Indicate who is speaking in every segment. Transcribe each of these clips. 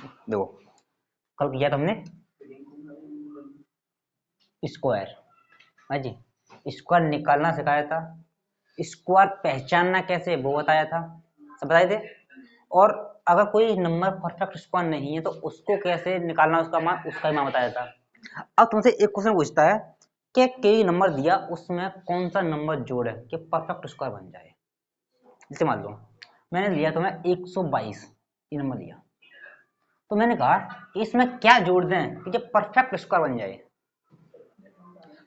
Speaker 1: देखो कल किया तुमने स्क्वायर, हाँ जी, स्क्वायर निकालना सिखाया था, स्क्वायर पहचानना कैसे वो बताया था, सब बताए थे। और अगर कोई नंबर परफेक्ट स्क्वायर नहीं है तो उसको कैसे निकालना, उसका मान, उसका ही मान बताया था। अब तुमसे एक क्वेश्चन पूछता है कि कोई नंबर दिया उसमें कौन सा नंबर जोड़े कि परफेक्ट स्क्वायर बन जाए। जैसे मान लो मैंने लिया तुम्हें 122 ये नंबर लिया, तो मैंने कहा इसमें क्या जोड़ दें कि जब परफेक्ट स्क्वायर बन जाए।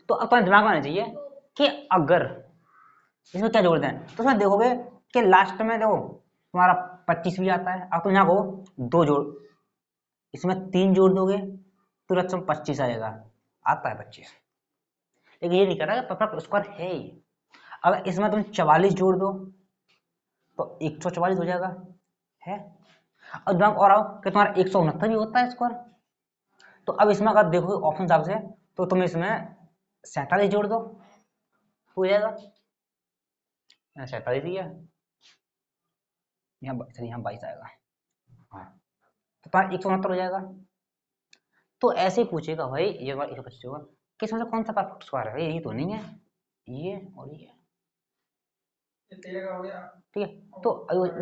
Speaker 1: तो अब तुम्हारे दिमाग में आना चाहिए कि अगर इसमें क्या जोड़ दें, तो उसमें देखोगे कि लास्ट में देखो तुम्हारा 25 भी आता है। अब तुम यहाँ को 2 जोड़, इसमें 3 जोड़ दोगे तो रकम 25 आएगा, आता है 25, लेकिन ये नहीं कह रहा कि परफेक्ट स्क्वायर है ही। अगर इसमें तुम 44 जोड़ दो तो 144 हो जाएगा, है। और दिमाग और आओ कि तुम्हारा 169 भी होता है स्क्वायर। तो अब इसमें अगर देखो ऑप्शन हिसाब से तो तुम इसमें 47 जोड़ दो हो जाएगा, 47 ही है, यहाँ 22 आएगा, हाँ, तो तुम्हारा 169 हो जाएगा। तो ऐसे ही पूछेगा भाई ये बार 125 होगा कि इसमें से कौन सा परफेक्ट स्क्वायर है, ये तो नहीं है, ये और ये ठीक है। तो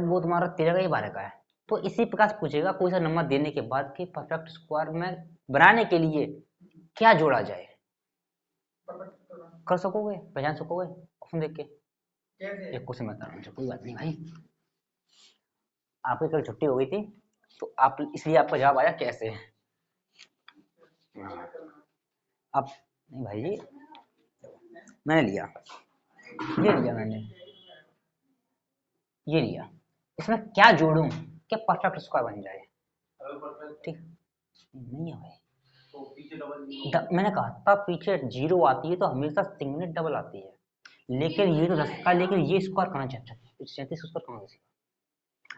Speaker 1: वो तुम्हारा 13 का ही 12 का है। तो इसी प्रकार से पूछेगा कोई सा नंबर देने के बाद कि परफेक्ट स्क्वायर में बनाने के लिए क्या जोड़ा जाए, कर सकोगे, पहचान सकोगे ऑप्शन देख के। एक क्वेश्चन बता रहा हूँ, कोई बात नहीं भाई, आपकी कल छुट्टी हो गई थी तो आप इसलिए आपका जवाब आया कैसे। अब नहीं भाई जी, मैंने लिया, ये लिया मैंने, ये लिया, इसमें क्या जोड़ूं कि परफेक्ट स्क्वायर बन जाए, ठीक नहीं है भाई। मैंने कहा था पीछे 0 आती है तो हमेशा सिंगलेट डबल आती है, लेकिन ये तो 10 का, लेकिन ये स्क्वायर कहाँ 36 स्क्वायर कहाँ से,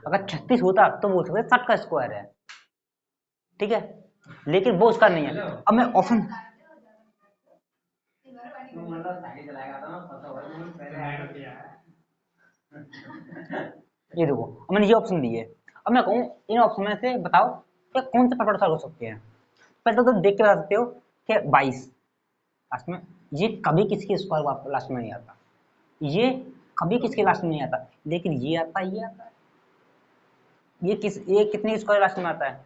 Speaker 1: अगर 36 होता तो बोल सकते 60 का स्क्वायर है, ठीक है, लेकिन वो उसका नहीं है। अब मैं ऑप्शन ये देखो, अब मैंने ये ऑप्शन दिए, अब मैं कहूँ इन ऑप्शन में से बताओ कि कौन से परफेक्ट हो सकते हैं। पहले तो तुम देख के बता सकते हो कि 22 लास्ट में, ये कभी किसके स्क्वायर लास्ट में नहीं आता, ये कभी किसके लास्ट में नहीं आता, लेकिन ये आता है, ये आता है, ये कितने स्क्वायर लास्ट में आता है,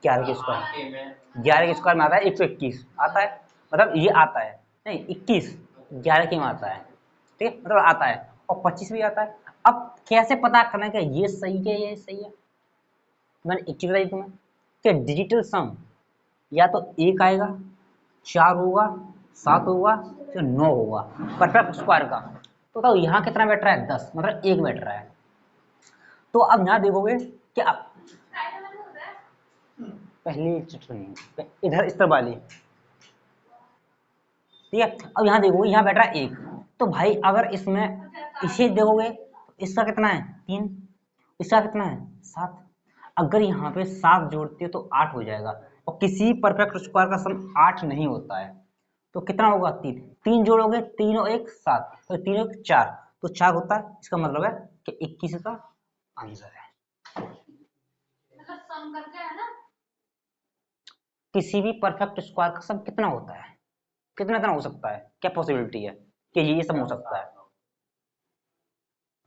Speaker 1: 11 के स्क्वायर, 11 के स्क्वायर में आता है 121 आता है, मतलब ये आता है, नहीं 21 11 के में आता है, ठीक है, मतलब आता है, और 25 भी आता है। अब कैसे पता करना कि ये सही है ये सही है, मैंने एक चीज बताई तुम्हें कि डिजिटल सम या तो 1 आएगा, 4 होगा, 7 होगा, फिर 9 होगा परफेक्ट स्क्वायर का। तो यहाँ कितना बैठ रहा है 10, मतलब 1 बैठ रहा है। तो अब यहाँ देखोगे कि अब पहली सुनिए इधर इस तरफ वाली, ठीक है। अब यहाँ देखोगे यहाँ बैठ रहा है 1, तो भाई अगर इसमें इसे देखोगे तो इसका कितना है 3, इसका कितना है 7, अगर यहाँ पे 7 जोड़ते हो तो 8 हो जाएगा, और किसी परफेक्ट स्क्वायर का सम 8 नहीं होता है, तो कितना होगा 3, 3 जोड़ोगे 3 और 1 7, तो 3 और 1 4, तो 4 होता है, इसका मतलब है कि 21 का आंसर है। किसी भी परफेक्ट स्क्वायर का सम कितना होता है, कितना कितना हो सकता है, क्या पॉसिबिलिटी है कि ये सम हो सकता है,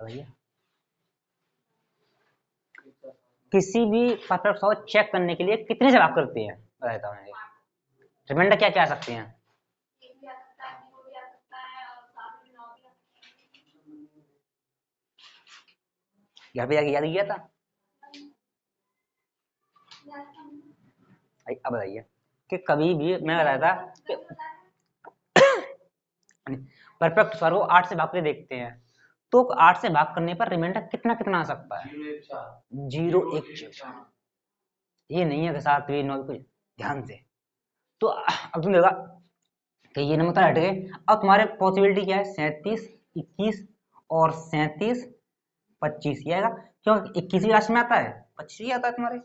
Speaker 1: भैया किसी भी परफेक्ट स्क्वायर चेक करने के लिए कितने से भाग करते हैं, बताता हूँ रिमाइंडर क्या क्या आ सकते हैं, घर पे जाके याद किया था, अब बताइए कि कभी भी मैं बताया था कि परफेक्ट स्क्वायर को 8 से भाग के देखते हैं, तो 8 से भाग करने पर रिमाइंडर कितना कितना आ सकता है, 0 1 4, ये नहीं है कि 7 भी 9 कुछ, ध्यान से। तो अब तुम देखा कि ये नंबर तो हट गए, अब तुम्हारे पॉसिबिलिटी क्या है 37 21 और 37 25 ये आएगा, क्यों 21 ही लास्ट में आता है 25 ही आता है तुम्हारे।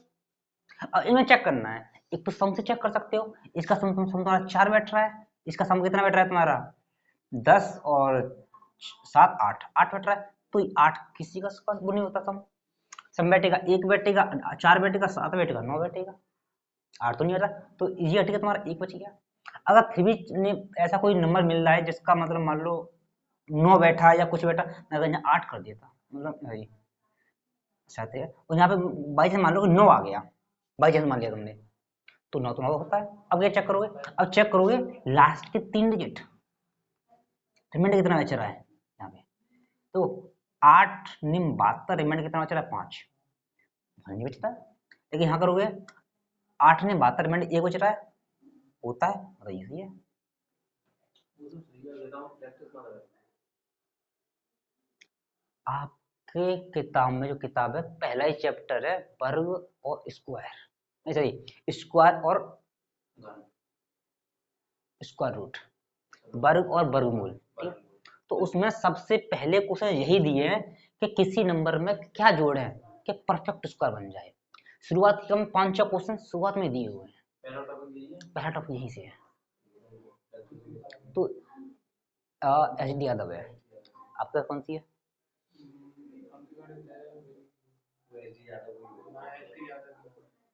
Speaker 1: अब इनमें चेक करना है, एक तो सम से चेक कर सकते हो, इसका सम तुम्हारा 4 बैठ रहा है, इसका सम कितना बैठ रहा है तुम्हारा 10 और 7 8 8 बैठ रहा है, तो 8 किसी का स्क्वायर नहीं होता सम, सम बैठेगा, 1 बैठेगा, 4 बैठेगा, 7 बैठेगा, 9 बैठेगा, 8 तो नहीं आता, तो ये हटेगा तुम्हारा 1 बच गया। अगर फिर भी ऐसा कोई नंबर मिल रहा है जिसका मतलब मान लो 9 बैठा या कुछ बैठा, मैं अगर यहाँ 8 कर देता, मतलब चाहते हैं, और यहाँ पे बाई चांस मान लो कि 9 आ गया, बाई चांस मान लिया तुमने, तो 9 तो 9 होता है। अब क्या चेक करोगे, अब चेक करोगे लास्ट के 3 डिजिट, रिमाइंडर कितना बच रहा है यहाँ पे, तो 8 निम 72, रिमाइंडर कितना बच रहा है 5, नहीं बचता। लेकिन यहाँ करोगे 8 ने 72, रिमाइंडर 1 बच रहा है, होता है, मतलब इजी है। आपके किताब में जो किताब है, पहला ही चैप्टर है वर्ग और स्क्वायर, नहीं सॉरी, स्क्वायर और स्क्वायर रूट, वर्ग और वर्गमूल, ठीक। तो उसमें सबसे पहले क्वेश्चन यही दिए हैं कि किसी नंबर में क्या जोड़ है कि परफेक्ट स्क्वायर बन जाए। शुरुआत के हम 5-6 क्वेश्चन शुरुआत में दिए हुए हैं, पहला टॉपिक यहीं से है। तो एच डी यादव है, आपका कौन सी है?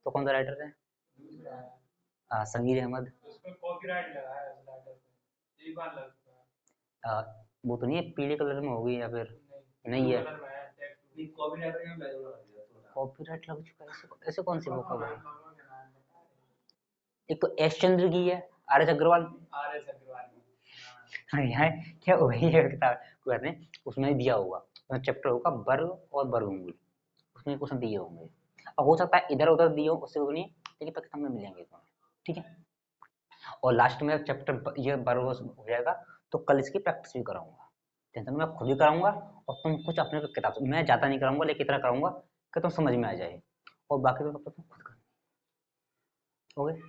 Speaker 1: तो कौन सा राइटर है? समीर अहमद। वो तो नहीं है, पीले कलर में होगी या फिर नहीं है? कॉपीराइट लग चुका है, ऐसे कौन सी बुक है भाई? एक तो एस चंद्र की है, आर एस अग्रवाल, हाँ यार, क्या वही है किताब, कोई बात नहीं, उसमें दिया होगा, चैप्टर होगा वर्ग और वर्गमूल, उसमें क्वेश्चन दिए होंगे। अब हो सकता है इधर उधर दिए हो, उससे कुछ नहीं, लेकिन पाकिस्तान में मिलेंगे तुम्हें, ठीक है। और लास्ट में चैप्टर ये वर्ग हो जाएगा, तो कल इसकी प्रैक्टिस भी कराऊंगा, टेंशन मैं खुद ही कराऊंगा, और तुम कुछ अपने किताब से, मैं ज़्यादा नहीं कराऊंगा, लेकिन इतना कराऊंगा कि तुम समझ में आ जाए, और बाकी तो तुम खुद कर, हो गए,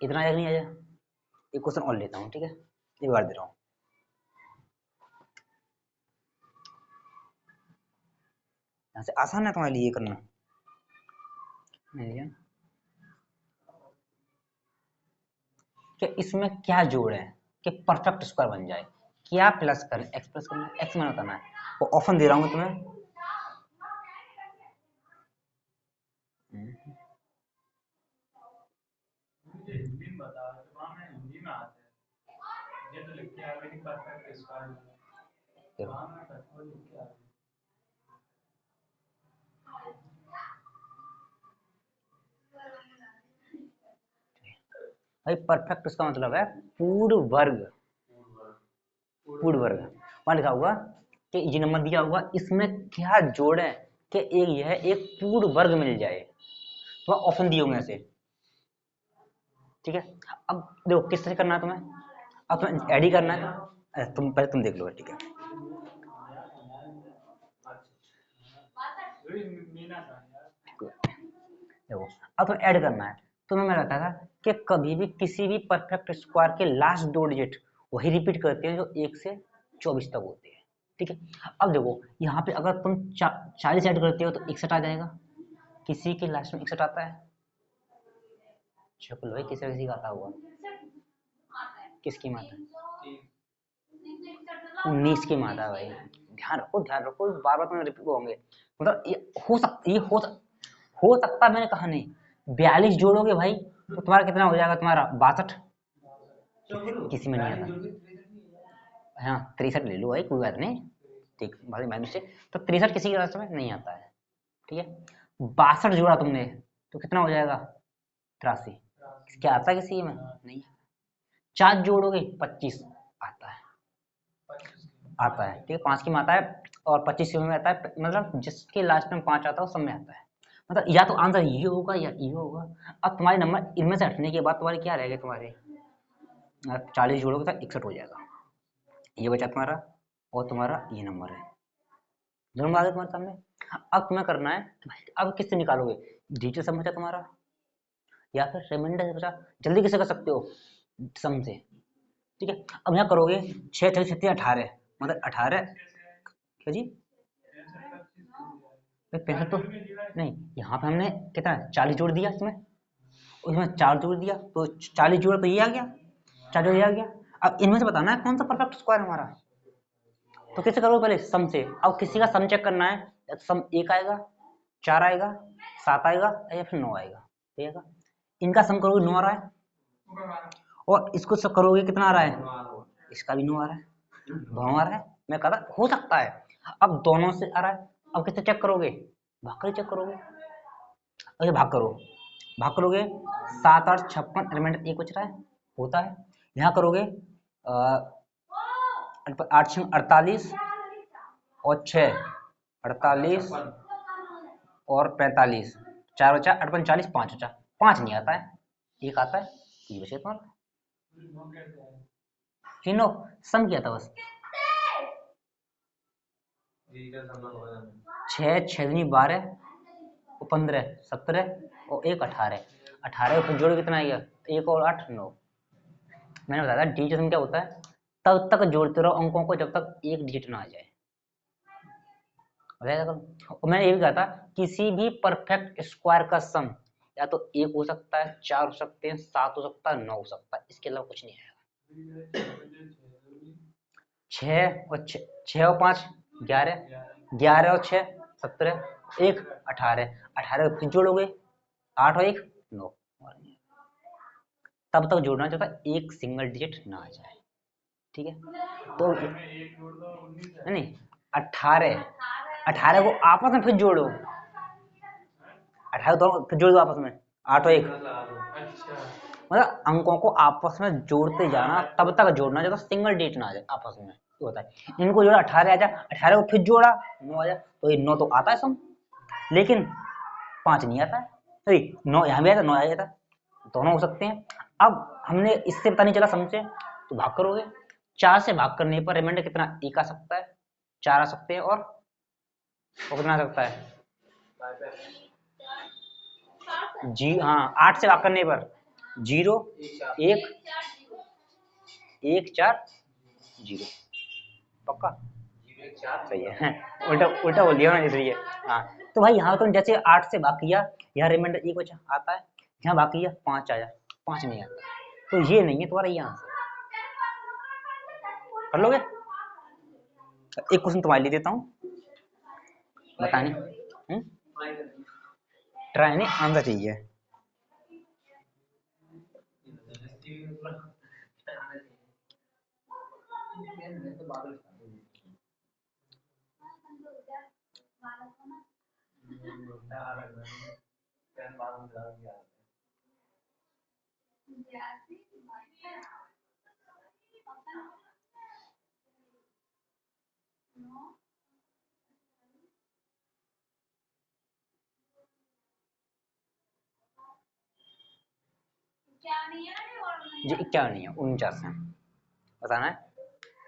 Speaker 1: इतना आया नहीं आया। एक क्वेश्चन और लेता हूँ, ठीक है, एक बार दे रहा हूँ। यहाँ से आसान है तुम्हारे लिए करना, कि इसमें क्या जोड़ है कि परफेक्ट स्क्वायर बन जाए, क्या प्लस करें, एक्स प्लस करना है, एक्स माइनस करना है, वो ऑप्शन दे रहा हूँ तुम्हें। भाई परफेक्ट इसका मतलब है पूर्ण वर्ग, पूर्ण वर्ग, वहां लिखा हुआ कि ये नंबर दिया हुआ, इसमें क्या जोड़ है कि एक यह एक पूर्ण वर्ग मिल जाए, तो ऑप्शन दिए होंगे ऐसे, ठीक है। अब देखो किस तरह करना है तुम्हें, अब तुम्हें ऐड ही करना है, तुम पहले तुम देख लो, ठीक है। देखो अब तुम्हें ऐड करना है, तो मैं कहता था कि कभी भी किसी भी परफेक्ट स्क्वायर के लास्ट 2 डिजिट वही रिपीट करते हैं जो 1 से 24 तक होते हैं, ठीक है। अब देखो यहाँ पे अगर तुम 40 ऐड करते हो तो 61 आ जाएगा, किसी के लास्ट में 61 आता है, चलो भाई किसी का आता हुआ, किसकी माता? 19 की माता भाई, ध्यान रखो, बार बार तुम्हें रिपीट होंगे, मतलब हो सकता मैंने कहा नहीं, 42 जोड़ोगे भाई तो तुम्हारा कितना हो जाएगा, तुम्हारा 62, किसी में नहीं आता, हाँ 63 ले लो भाई, कोई बात नहीं, ठीक, भाई माइनस से, तो 63 किसी के रास्ते में नहीं आता है, ठीक है। 62 जोड़ा तुमने तो कितना हो जाएगा, 83, क्या आता है किसी में नहीं, 4 जोड़ोगे 25 आता है, ठीक है, 5 की माता है और 25 में आता है, मतलब जिसके लास्ट में 5 आता है वो सब में आता है, मतलब या तो आंसर ये होगा या ये होगा। अब तुम्हारे नंबर इनमें से हटने के बाद तुम्हारे क्या रहेगा, तुम्हारे 40 जोड़ोगे तो 61 हो जाएगा, ये बचा तुम्हारा, और तुम्हारा ये नंबर है, दोनों आ गए तुम्हारे सामने। अब तुम्हें करना है अब किससे निकालोगे, डिजिटल सम बचा तुम्हारा या फिर रिमाइंडर से बचा, जल्दी किसे कर सकते हो, सम से, ठीक है। अब यहाँ करोगे 6 6 36 18, मतलब 18, क्या जी, 65 तो नहीं, यहाँ पे हमने कितना 40 जोड़ दिया इसमें, उसमें 4 जोड़ दिया तो 40 जोड़ तो ये आ गया, 4 जोड़ ये आ गया। अब इनमें से बताना है कौन सा परफेक्ट स्क्वायर हमारा, तो कैसे करोगे, पहले सम से, अब किसी का सम चेक करना है, सम 1 आएगा 4 आएगा, 7 आएगा या फिर 9 आएगा, ठीक है। इनका सम करोगे 9 आ रहा है, और इसको सब करोगे कितना आ रहा है, इसका भी 9 आ रहा है, दोनों आ रहा है। मैं कहा था हो सकता है, अब दोनों से आ रहा है, अब किससे चेक करोगे, भाग कर चेक करोगे। अरे भाग करो, भाग करोगे 7 8 56 एलिमेंट एक बच रहा है, होता है। यहाँ करोगे 8 6 48 और 6 48 और 45, 4 बचा 8 45, 5 बचा, 5 नहीं आता है, एक आता है, ये बचे तुम्हारा तीनों सम किया था बस। 6 6 दूनी 12 और 15 17 और 1 18, 18 को जोड़ कितना आएगा, 1 और 8 9। मैंने बताया था डिजिट क्या होता है, तब तक जोड़ते रहो अंकों को जब तक एक डिजिट ना आ जाए। और मैंने ये भी कहा था किसी भी परफेक्ट स्क्वायर का सम या तो 1 हो सकता है, 4 हो सकते हैं, 7 हो सकता है, 9 हो सकता है, इसके अलावा कुछ नहीं आएगा। 6 और 5 11, 11 और 6 17, 1 18, 18 को फिर जोड़ोगे 8 और 1 9, तब तक जोड़ना चाहता है एक सिंगल डिजिट ना आ जाए, ठीक है। तो नहीं 18 18 को आपस में फिर जोड़ो, 18 दोनों फिर जोड़ दो आपस में 8 और 1, मतलब अंकों को आपस में जोड़ते जाना, तब तक जोड़ना जब तक सिंगल डिजिट ना आ जाए आपस में, ये होता है। इनको जोड़ा 18 आ जाए, 18 को फिर जोड़ा 9 आ जाए, तो ये 9 तो आता है सम, लेकिन 5 नहीं आता है, तो 9 यहाँ भी आता 9 आ जाता है, दोनों हो सकते हैं। अब हमने इससे पता नहीं चला सम से, तो भाग करोगे, 4 से भाग करने पर रिमाइंडर कितना, 1 आ सकता है, 4 आ सकते हैं, और कितना आ सकता है जी, हाँ 8 से भाग करने पर 0 1 1 4 0, पक्का सही है। उल्टा उल्टा बोल दिया ना इसलिए। हाँ तो भाई यहाँ तुम जैसे 8 से भाग किया, यहाँ रिमाइंडर 1 बचा आता है, यहाँ भाग किया 5 आया, 5 नहीं आता, तो ये नहीं है तुम्हारा ये आंसर। कर लोगे, एक क्वेश्चन तुम्हारे लिए देता हूँ, बताने ट्राई नहीं आंसर चाहिए। जी 51 नहीं है, 49 है। बताना है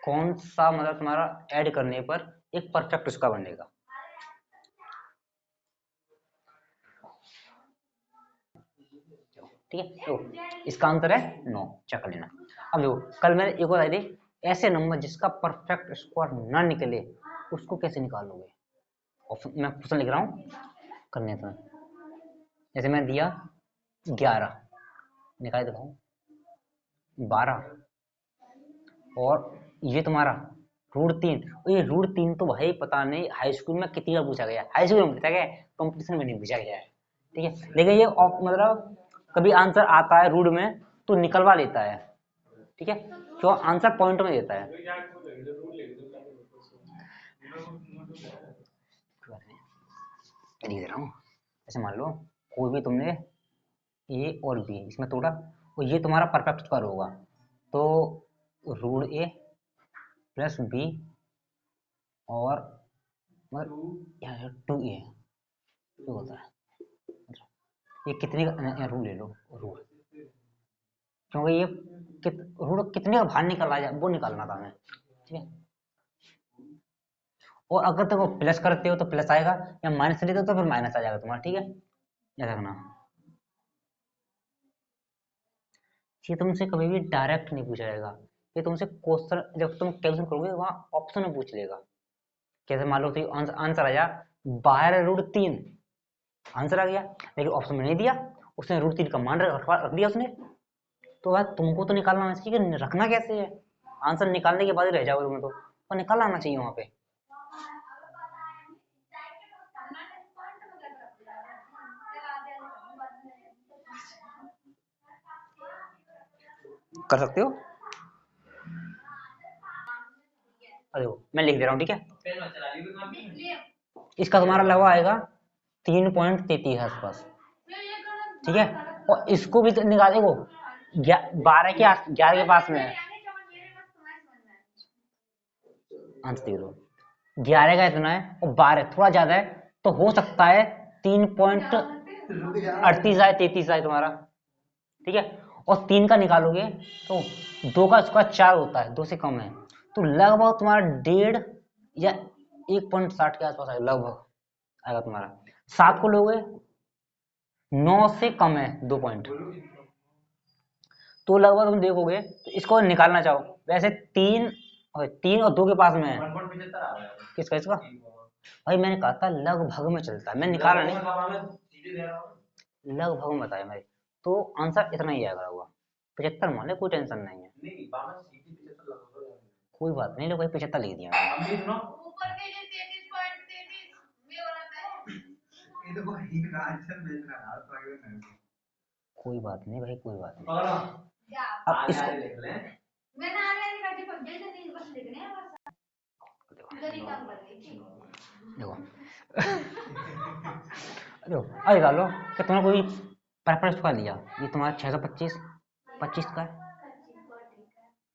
Speaker 1: कौन सा मतलब तुम्हारा ऐड करने पर एक परफेक्ट उसका बनेगा। ठीक है, तो इसका आंसर है 9, चेक कर लेना। अब देखो कल मैंने एक और आई थी, ऐसे नंबर जिसका परफेक्ट स्क्वायर ना निकले उसको कैसे निकालोगे। ऑप्शन मैं क्वेश्चन लिख रहा हूँ, करने था। जैसे मैं दिया 11, निकाल देता हूँ 12, और ये तुम्हारा √3, ये √3 तो भाई पता नहीं हाई स्कूल में कितनी बार पूछा गया, हाई स्कूल में पूछा गया, कंपटीशन में नहीं पूछा गया है, ठीक है। लेकिन ये मतलब कभी आंसर आता है रूट में तो निकलवा लेता है, ठीक है, क्यों आंसर पॉइंट में देता है। लिख दे रहा हूँ, ऐसे मान लो कोई भी तुमने ए और बी इसमें तोड़ा, और ये तुम्हारा परफेक्ट स्क्वायर होगा, तो √a प्लस बी और मतलब यहाँ 2a जो होता है, ये कितने का रूल ले लो, रूल, क्योंकि ये रूल कितने का बाहर निकल आ जाए वो निकालना था हमें, ठीक है। और अगर तुम प्लस करते हो तो प्लस आएगा, या माइनस लेते हो तो फिर माइनस आ जाएगा तुम्हारा, ठीक है, याद रखना। ये तुमसे कभी भी डायरेक्ट नहीं पूछा जाएगा, ये तुमसे क्वेश्चन जब तुम कैलकुलेशन करोगे वहां ऑप्शन में पूछ लेगा। कैसे मान लो तो आंसर आया 12√3, आंसर आ गया, लेकिन ऑप्शन में नहीं दिया, उसने √3 का मान रख दिया उसने, तो भाई तुमको तो निकालना आना चाहिए कि रखना कैसे है, आंसर निकालने के बाद ही रह जाओगे तुम्हें, तो निकालना आना चाहिए वहां पे। कर सकते हो। अरे मैं लिख दे रहा हूँ, ठीक है। इसका तुम्हारा लगभग आएगा 3.33 आसपास, ठीक है। और इसको भी तो निकाले वो 12 के 11 के पास में है। आंसर दे दो, 11 का इतना है और 12 थोड़ा ज्यादा है, तो हो सकता है 3.38 आए, 33 आए तुम्हारा, ठीक है। और 3 का निकालोगे तो 2 का स्क्वायर 4 होता है, 2 से कम है, तो लगभग तुम्हारा 1.5 या 1.60 के आसपास आएगा, लगभग आएगा तुम्हारा। 7 को लोगे 9 से कम है 2 पॉइंट, तो लगभग तुम देखोगे तो इसको निकालना चाहो, वैसे 3 और 2 के पास में है। किसका? इसका भाई मैंने कहा था लगभग में चलता है, मैं निकाला नहीं, लगभग में बताया भाई, तो आंसर इतना ही आएगा होगा 75 मान ले, कोई टेंशन नहीं है। कोई बात नहीं, लो भाई 75 लिख दिया मैंने। कोई बात नहीं भाई, कोई बात नहीं। अब इसको देखो अरे डालो कि तुमने कोई प्रेफरेंस का लिया, ये तुम्हारा 625 25 का है,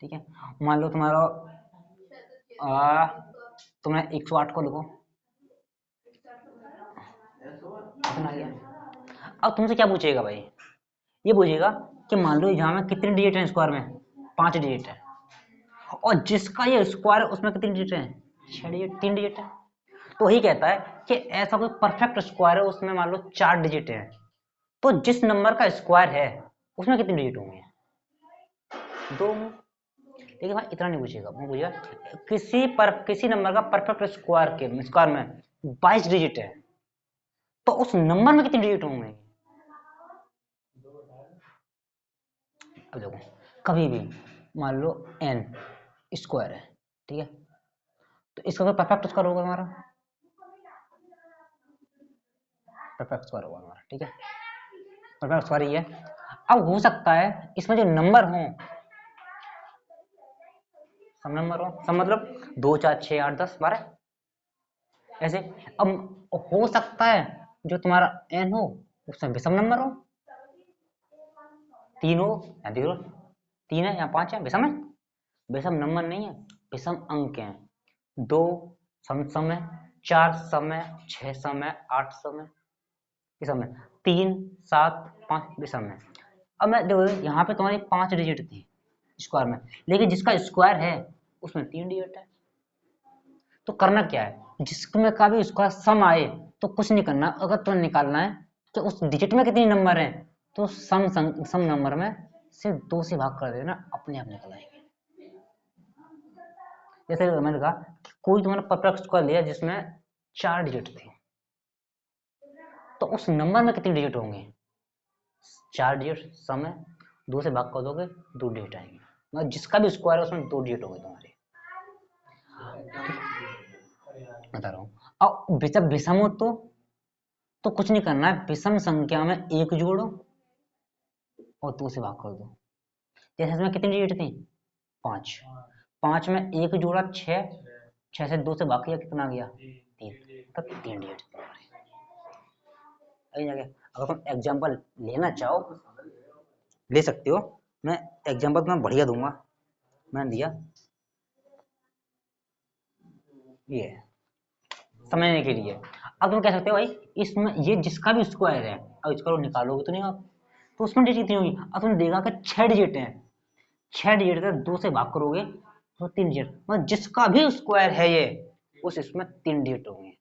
Speaker 1: ठीक है। मान लो तुम्हारा तुमने 108 को लिखो, इतना गया। अब तुमसे क्या पूछेगा भाई, ये पूछेगा कि मान लो यहाँ में कितने डिजिट हैं स्क्वायर में, 5 डिजिट है, और जिसका ये स्क्वायर है उसमें कितने डिजिट हैं, 6 डिजिट, 3 डिजिट है। तो वही कहता है कि ऐसा कोई परफेक्ट स्क्वायर है उसमें मान लो 4 डिजिट है, तो जिस नंबर का स्क्वायर है उसमें कितने डिजिट होंगे, 2 होंगे। लेकिन भाई इतना नहीं पूछेगा, वो पूछेगा किसी नंबर का परफेक्ट स्क्वायर में 22 डिजिट है, तो उस नंबर में कितने डिजिट होंगे। अब देखो कभी भी मान लो n स्क्वायर है, ठीक है, तो इसका कोई परफेक्ट स्क्वायर होगा हमारा, परफेक्ट स्क्वायर होगा हमारा, ठीक है, परफेक्ट स्क्वायर ही है। अब हो सकता है इसमें जो नंबर हो सब नंबर हो, सब मतलब 2 4 6 8 10 12 ऐसे। अब हो सकता है जो तुम्हारा n हो उसमें विषम नंबर हो, 3 हो या 0, 3 है या 5 है, विषम है, विषम नंबर नहीं है, विषम अंक हैं। 2 सम है, 4 सम है, 6 सम है, 8 सम है, विषम है, 3 7 5 विषम है। अब मैं देखो यहाँ पे तुम्हारी 5 डिजिट थी स्क्वायर में, लेकिन जिसका स्क्वायर है उसमें 3 डिजिट है, तो करना क्या है, जिसमें का भी स्क्वायर सम आए तो कुछ नहीं करना, अगर तुम्हें निकालना है कि उस डिजिट में कितने नंबर हैं, तो सम नंबर में से 2 से भाग कर देना, अपने आप निकल आएंगे। जैसे मैंने कहा कि कोई तुम्हारा परफेक्ट स्क्वायर लिया जिसमें 4 डिजिट थे, तो उस नंबर में कितने डिजिट होंगे, 4 डिजिट सम है, 2 से भाग कर दोगे 2 डिजिट आएंगे, मतलब जिसका भी स्क्वायर है उसमें 2 डिजिट होंगे तुम्हारे, बता रहा हूँ। अब जब विषम हो तो कुछ नहीं करना है, विषम संख्या में 1 जोड़ो और 2 से भाग कर दो। जैसे इसमें कितनी डिजिट थी, 5, 5 में 1 जोड़ा 6, 6 से 2 से भाग किया कितना आ गया, 3, तो 3 डिजिट तुम्हारे। अगर तुम एग्जाम्पल लेना चाहो ले सकते हो, मैं एग्जाम्पल तुम्हें बढ़िया दूंगा, मैंने दिया ये समझने के लिए। अब तुम कह सकते हो भाई इसमें ये जिसका भी स्क्वायर है, अब इसका निकालोगे तो नहीं आप, तो उसमें डिजिट कितनी होगी, अब तुमने देखा कि 6 डिजिट है, 6 डिजिट का 2 से भाग करोगे तो 3 डिजिट, मतलब जिसका भी स्क्वायर है ये उस इसमें 3 डिजिट होंगे।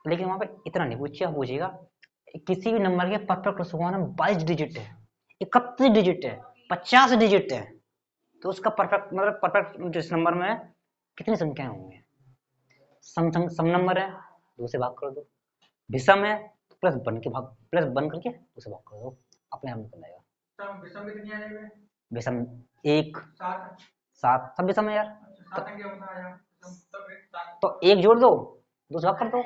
Speaker 1: लेकिन वहां पे इतना नहीं पूछेगा किसी भी नंबर के परफेक्ट स्क्वायर में 22 डिजिट है, 31 डिजिट है, 50 डिजिट है, तो उसका परफेक्ट मतलब परफेक्ट जिस नंबर में कितनी संख्याएं होंगी, सम नंबर है 2 से भाग कर दो, विषम है तो प्लस बन करके 2 से भाग कर दो, अपने आप निकल आएगा। विषम कितनी आ जाएगी, विषम 1 7 सब विषम है यार, तो 1 जोड़ दो 2 से भाग कर दो।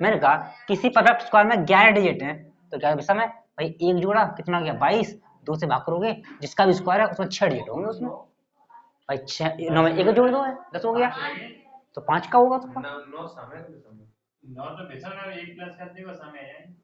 Speaker 1: मैंने कहा किसी परफेक्ट स्क्वायर में 11 डिजिट है तो क्या विषम है भाई, 1 जोड़ा कितना गया 22, 2 से भाग करोगे, जिसका भी स्क्वायर है उसमें 6 डिजिट होंगे उसमें। भाई 6 9 में 1 जोड़ दो है 10 हो गया, तो 5 का होगा उसका।
Speaker 2: 9 तो बेसन का 1 प्लस कर देगा समय है।